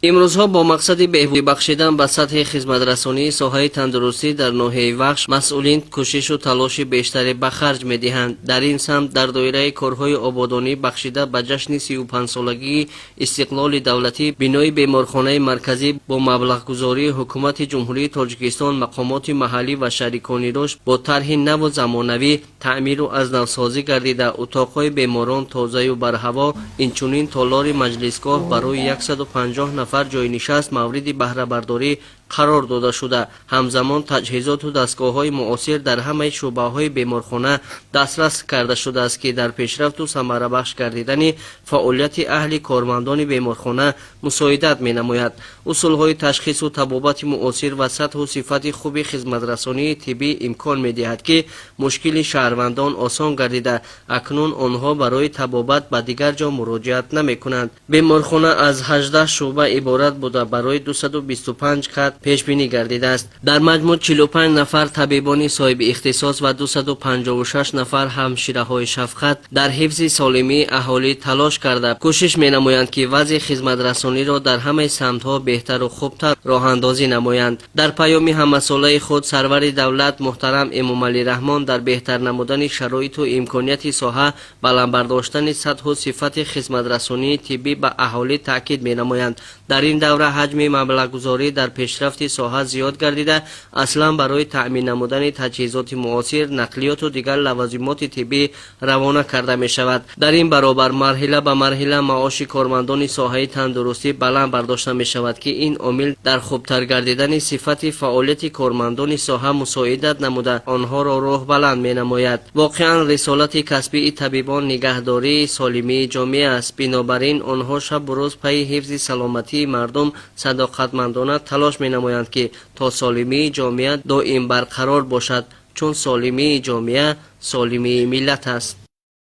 امروزها با مقصد بهبود بخشیدن به سطح خدمترسانی ساحه تندرستی در ناحیه وخش مسئولین کوشش و تلاش بیشتری به خرج می‌دهند. در این سمت در دایره کارهای آبادانی بخشیده به جشن 35 سالگی استقلال دولتی بینای بیمارخانه مرکزی با مبلغ‌گذاری حکومت جمهوری تاجیکستان مقامات محلی و شریکان رشد با طرح نو و زمانوی تعمیر و از نوسازی گردیده اتاق‌های بیماران تازه و برهوا اینچنین تالار مجلسگاه برای 150 نفر جای نشست مورد بهره برداری قرار داده شده. همزمان تجهیزات و دستگاه‌های معاصر در همه شعبه‌های بیمارخانه دسترس کرده شده است که در پیشرفت و ثمره بخش گردیدن فعالیت اهل کارمندان بیمارخانه مساعدت می‌نماید. اصول‌های تشخیص و طبابت معاصر و سطح و صفت خوب خدمترسانی طبی امکان می‌دهد که مشکل شهروندان آسان گردیده اکنون آنها برای طبابت به دیگر جا مراجعت نمی‌کنند. بیمارخانه از 18 شعبه عبارت بوده برای 225 خط پیش بینی گردیده است. در مجموع 45 نفر طبیبان صاحب اختصاص و 256 نفر همشیره‌های شفقت در حفظ سالمی اهالی تلاش کرده کوشش می‌نمایند که وضع خدمترسانی را در همه سمت‌ها بهتر و خوبتر راه اندازی نمایند. در پیام همساله خود سرور دولت محترم امام علی رحمان در بهتر نمودن شرایط و امکانیت ساحه بلند برداشتن سطح و صفت خدمترسانی طبی به اهالی تاکید می‌نمایند. در این دوره حجم مبلغ‌گذاری در پیشرفت ساحه زیاد گردیده اصلا برای تأمین نمودن تجهیزات معاصر نقلیات و دیگر لوازمات طبی روانه کرده می شود. در این برابر مرحله به مرحله معاش کارمندان ساحه تندرستی بلند برداشته می شود که این عامل در خوبتر گردیدن صفت فعالیت کارمندان ساحه مساعدت نموده آنها را راه بلند می نماید. واقعا رسالت کسبی طبیبان نگهداری سالمی جامعه است. بنابراین آنها شب و روز پی حفظ سلامتی مردم صداقتمندانه تلاش می نمایند که تا سالمی جامعه دائم برقرار باشد چون سالمی جامعه سالمی ملت است.